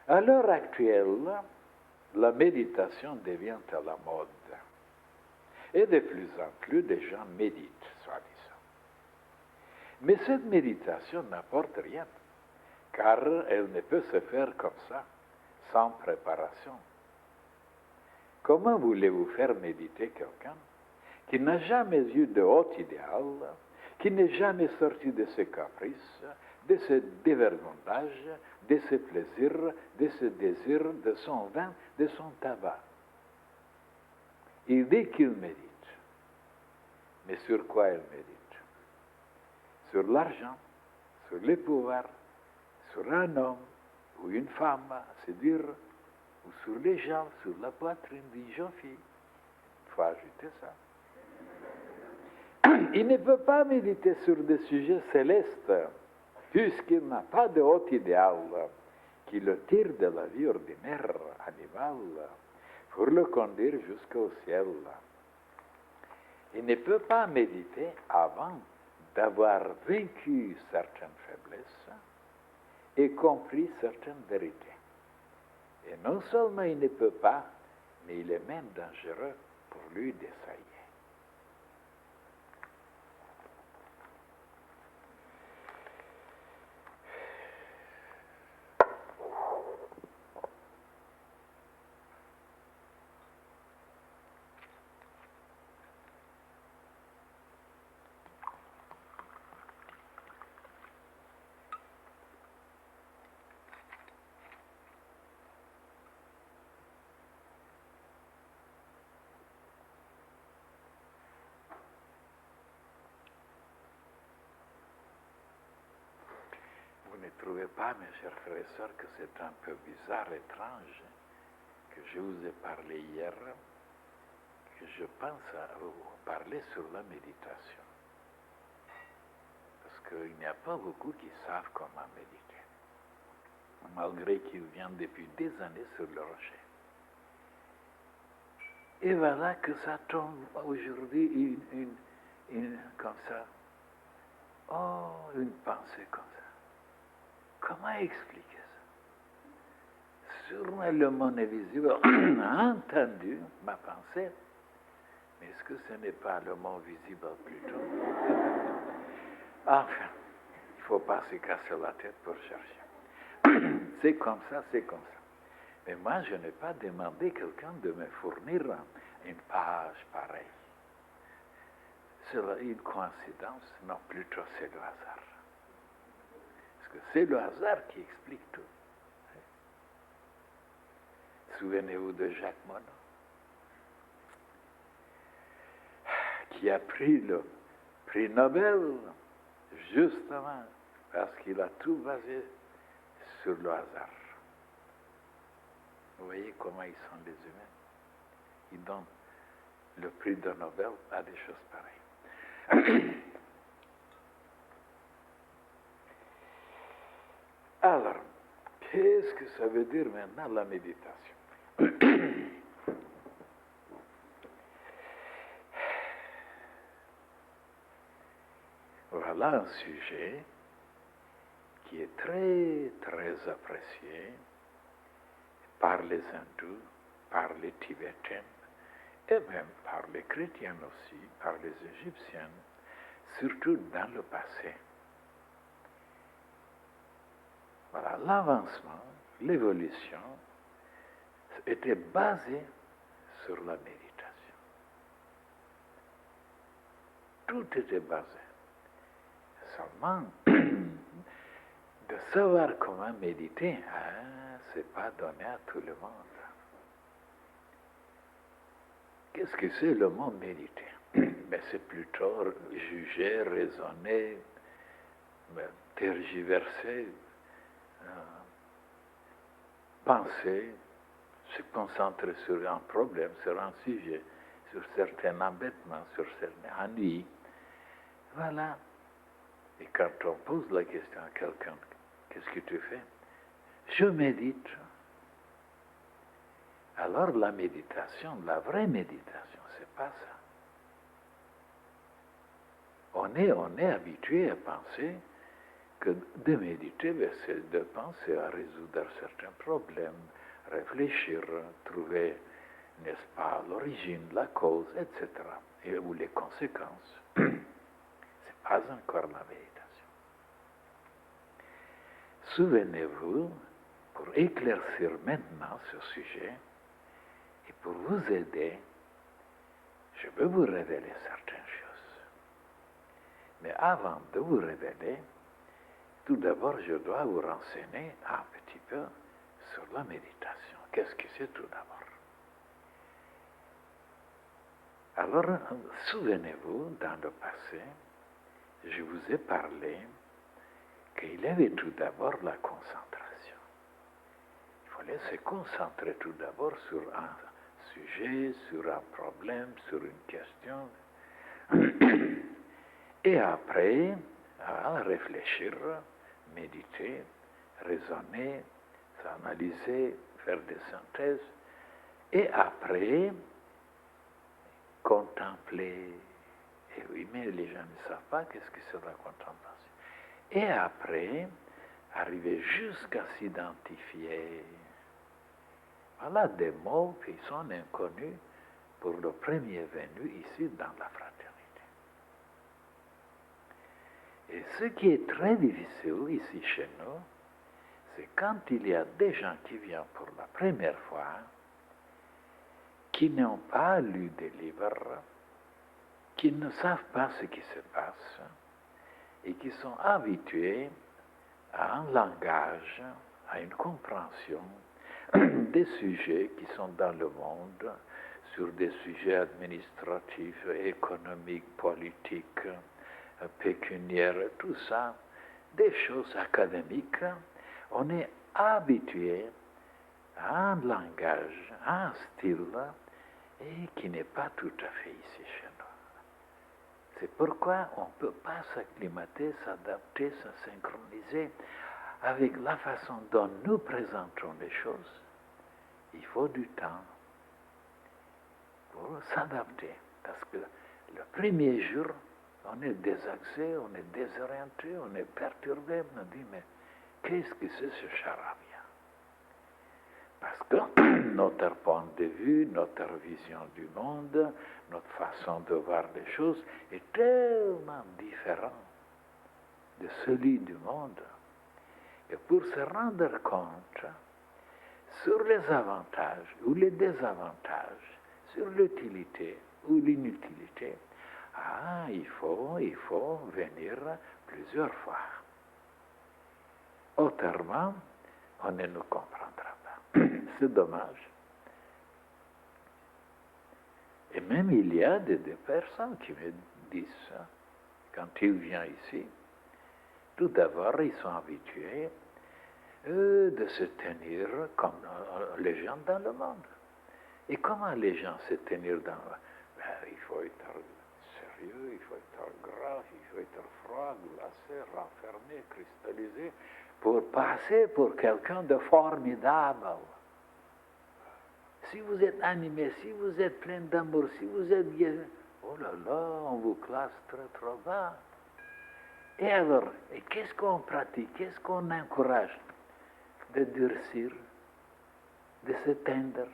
À l'heure actuelle, la méditation devient à la mode. Et de plus en plus, des gens méditent, soi-disant. Mais cette méditation n'apporte rien, car elle ne peut se faire comme ça, sans préparation. Comment voulez-vous faire méditer quelqu'un qui n'a jamais eu de haut idéal, qui n'est jamais sorti de ses caprices, de ses dévergondages, de ses plaisirs, de ses désirs, de son vin, de son tabac? Il dit qu'il médite. Mais sur quoi il médite? Sur l'argent, sur les pouvoirs, sur un homme ou une femme à séduire, ou sur les gens, sur la poitrine d'une jeune fille. Il faut ajouter ça. Il ne peut pas méditer sur des sujets célestes, puisqu'il n'a pas de haut idéal qui le tire de la vie ordinaire, animale, pour le conduire jusqu'au ciel. Il ne peut pas méditer avant d'avoir vaincu certaines faiblesses et compris certaines vérités. Et non seulement il ne peut pas, mais il est même dangereux pour lui d'essayer. Vous ne trouvez pas, mes chers frères et sœurs, que c'est un peu bizarre, étrange, que je vous ai parlé hier, que je pense à vous parler sur la méditation. Parce qu'il n'y a pas beaucoup qui savent comment méditer, malgré qu'ils viennent depuis des années sur le rocher. Et voilà que ça tombe aujourd'hui comme ça. Oh, une pensée comme ça. Comment expliquer ça? Sûrement le monde invisible a entendu ma pensée, mais est-ce que ce n'est pas le monde visible plutôt? Enfin, il ne faut pas se casser la tête pour chercher. C'est comme ça, c'est comme ça. Mais moi, je n'ai pas demandé quelqu'un de me fournir une page pareille. C'est une coïncidence? Non, plutôt c'est le hasard. Parce que c'est le hasard qui explique tout. Souvenez-vous de Jacques Monod, qui a pris le prix Nobel, justement, parce qu'il a tout basé sur le hasard. Vous voyez comment ils sont les humains. Ils donnent le prix de Nobel à des choses pareilles. Alors, qu'est-ce que ça veut dire maintenant la méditation? Voilà un sujet qui est très, très apprécié par les hindous, par les tibétains, et même par les chrétiens aussi, par les égyptiens, surtout dans le passé. Voilà, l'avancement, l'évolution était basé sur la méditation. Tout était basé. Seulement, de savoir comment méditer, ce n'est pas donné à tout le monde. Qu'est-ce que c'est le mot méditer? Ben, c'est plutôt juger, raisonner, tergiverser, penser, se concentrer sur un problème, sur un sujet, sur certains embêtements, sur certains ennuis. Voilà. Et quand on pose la question à quelqu'un, qu'est-ce que tu fais? Je médite. Alors la méditation, la vraie méditation, c'est pas ça. On est habitué à penser que de méditer, c'est de penser à résoudre certains problèmes, réfléchir, trouver, n'est-ce pas, l'origine, la cause, etc., ou les conséquences. C'est pas encore la méditation. Souvenez-vous, pour éclaircir maintenant ce sujet, et pour vous aider, je veux vous révéler certaines choses. Mais avant de vous révéler, tout d'abord, je dois vous renseigner un petit peu sur la méditation. Qu'est-ce que c'est tout d'abord? Alors, souvenez-vous, dans le passé, je vous ai parlé qu'il y avait tout d'abord la concentration. Il fallait se concentrer tout d'abord sur un sujet, sur un problème, sur une question. Et après, à réfléchir, méditer, raisonner, s'analyser, faire des synthèses. Et après, contempler. Et oui, mais les gens ne savent pas qu'est-ce que c'est la contemplation. Et après, arriver jusqu'à s'identifier. Voilà des mots qui sont inconnus pour le premier venu ici dans la fraternité. Et ce qui est très difficile ici chez nous, c'est quand il y a des gens qui viennent pour la première fois, qui n'ont pas lu des livres, qui ne savent pas ce qui se passe, et qui sont habitués à un langage, à une compréhension des sujets qui sont dans le monde, sur des sujets administratifs, économiques, politiques, pécuniaires, tout ça, des choses académiques. On est habitué à un langage, à un style, et qui n'est pas tout à fait ici chez nous. C'est pourquoi on ne peut pas s'acclimater, s'adapter, se synchroniser avec la façon dont nous présentons les choses. Il faut du temps pour s'adapter. Parce que le premier jour, on est désaxé, on est désorienté, on est perturbé. On dit, mais qu'est-ce que c'est ce charabia? Parce que notre point de vue, notre vision du monde, notre façon de voir les choses est tellement différente de celui du monde. Et pour se rendre compte sur les avantages ou les désavantages, sur l'utilité ou l'inutilité, il faut venir plusieurs fois. Autrement, on ne nous comprendra pas. C'est dommage. Et même il y a des personnes qui me disent ça. Quand ils viennent ici, tout d'abord, ils sont habitués de se tenir comme les gens dans le monde. Et comment les gens se tenir dans le monde? Il faut être sérieux, il faut être grave, il faut être froid, glacé, renfermé, cristallisé, pour passer pour quelqu'un de formidable. Si vous êtes animé, si vous êtes plein d'amour, si vous êtes bien, oh là là, on vous classe très trop bas. Et alors, qu'est-ce qu'on pratique, qu'est-ce qu'on encourage? De durcir, de se tendre,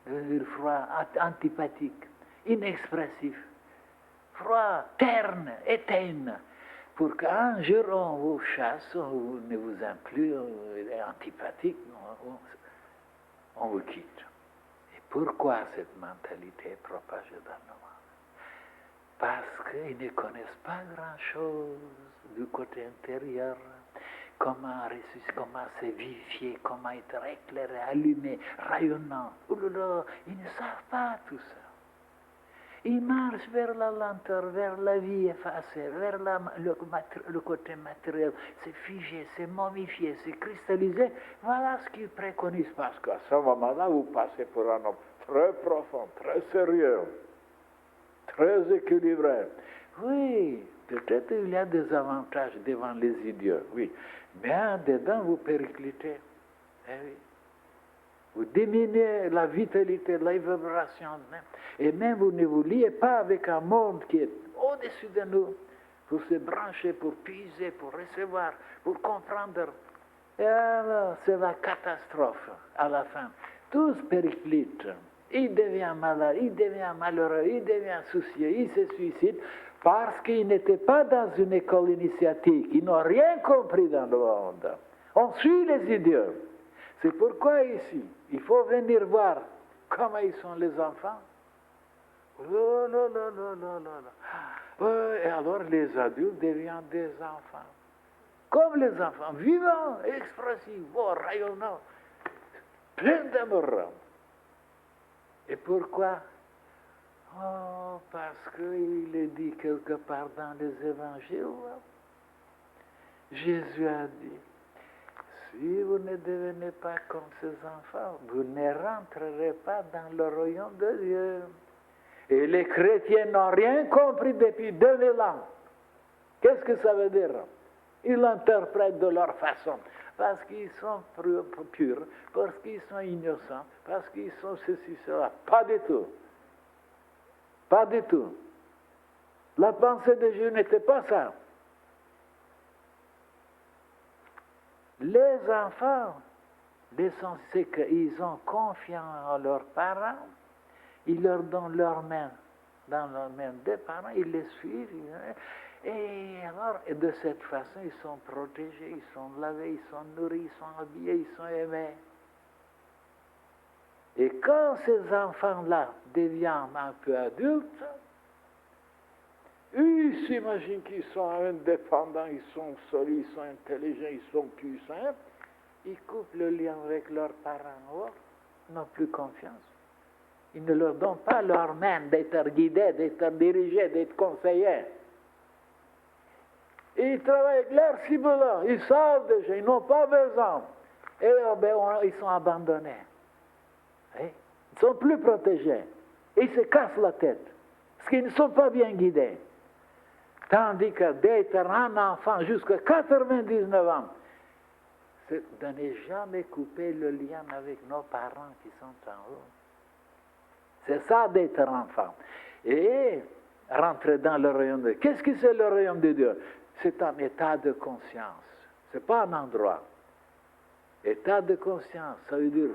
de devenir froid, antipathique, inexpressif, froid, terne, éteint, pour qu'un jour on vous chasse, on ne vous aime plus, on est antipathique, on vous quitte. Et pourquoi cette mentalité est propagée dans le monde? Parce qu'ils ne connaissent pas grand-chose du côté intérieur, comment ressusciter, comment se vivifier, comment être éclairé, allumé, rayonnant. Oulala, ils ne savent pas tout ça. Ils marchent vers la lenteur, vers la vie effacée, vers le côté matériel. C'est figé, c'est momifié, c'est cristallisé. Voilà ce qu'ils préconisent. Parce qu'à ce moment-là, vous passez pour un homme très profond, très sérieux, très équilibré. Oui, peut-être il y a des avantages devant les idiots, oui. Mais dedans, vous périclitez. Eh oui. Vous diminuez la vitalité, la vibration. Et même vous ne vous liez pas avec un monde qui est au-dessus de nous. pour se brancher, pour puiser, pour recevoir, pour comprendre. Et alors, c'est la catastrophe à la fin. Tous périclitent. Il devient malade, il devient malheureux, il devient soucieux, il se suicide parce qu'il n'était pas dans une école initiatique. Ils n'ont rien compris dans le monde. On suit les idiots. C'est pourquoi ici, il faut venir voir comment ils sont les enfants. Oh là là là là là là. Et alors les adultes deviennent des enfants. Comme les enfants, vivants, expressifs, beaux, rayonnants, pleins d'amour. Et pourquoi? Oh, parce qu'il est dit quelque part dans les évangiles, Jésus a dit, si vous ne devenez pas comme ces enfants, vous ne rentrerez pas dans le royaume de Dieu. Et les chrétiens n'ont rien compris depuis 2000 ans. Qu'est-ce que ça veut dire? Ils l'interprètent de leur façon. Parce qu'ils sont purs, parce qu'ils sont innocents, parce qu'ils sont ceci, cela. Pas du tout. Pas du tout. La pensée de Dieu n'était pas ça. Les enfants, c'est qu'ils ont confiance en leurs parents, ils leur donnent leurs mains dans leurs mains des parents, ils les suivent. Et alors, de cette façon, ils sont protégés, ils sont lavés, ils sont nourris, ils sont habillés, ils sont aimés. Et quand ces enfants-là deviennent un peu adultes, ils s'imaginent qu'ils sont indépendants, ils sont solides, ils sont intelligents, ils sont puissants. Ils coupent le lien avec leurs parents, ils n'ont plus confiance. Ils ne leur donnent pas leur main d'être guidés, d'être dirigés, d'être conseillés. Ils travaillent avec leur ciboulot, ils savent déjà, ils n'ont pas besoin. Et ils sont abandonnés. Ils ne sont plus protégés. Ils se cassent la tête, parce qu'ils ne sont pas bien guidés. Tandis que d'être un enfant jusqu'à 99 ans, c'est de ne jamais couper le lien avec nos parents qui sont en haut. C'est ça d'être enfant. Et rentrer dans le royaume de Dieu. Qu'est-ce que c'est le royaume de Dieu? C'est un état de conscience. Ce n'est pas un endroit. État de conscience, ça veut dire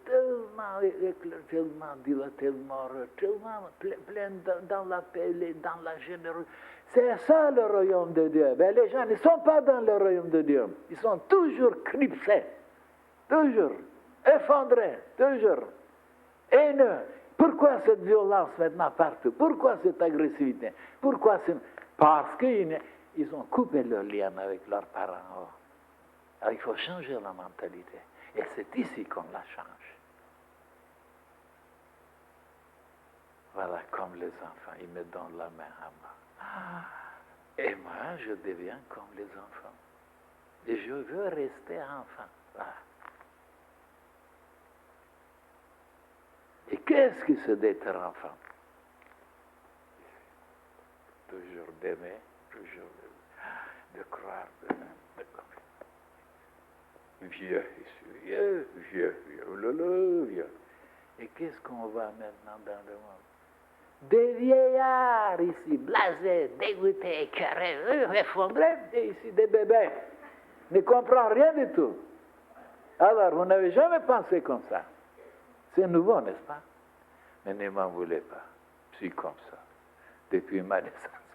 tellement dilaté, tellement heureux, tellement plein dans la paix, dans la générosité. C'est ça le royaume de Dieu. Mais les gens ne sont pas dans le royaume de Dieu. Ils sont toujours clipsés, toujours effondrés, toujours haineux. Pourquoi cette violence maintenant partout? Pourquoi cette agressivité? Pourquoi Parce qu'ils ont coupé leur lien avec leurs parents. Alors il faut changer la mentalité. Et c'est ici qu'on la change. Voilà, comme les enfants, ils me donnent la main à moi. Et moi, je deviens comme les enfants. Et je veux rester enfant. Voilà. Et qu'est-ce que c'est d'être enfant? Toujours d'aimer, toujours de croire, de confier. Vieux, oh là là, vieux. Et qu'est-ce qu'on voit maintenant dans le monde? Des vieillards ici, blasés, dégoûtés, écœurés, effondrés, et ici des bébés. Ne comprennent rien du tout. Alors, vous n'avez jamais pensé comme ça. C'est nouveau, n'est-ce pas? Mais ne m'en voulez pas. Je suis comme ça. Depuis ma naissance.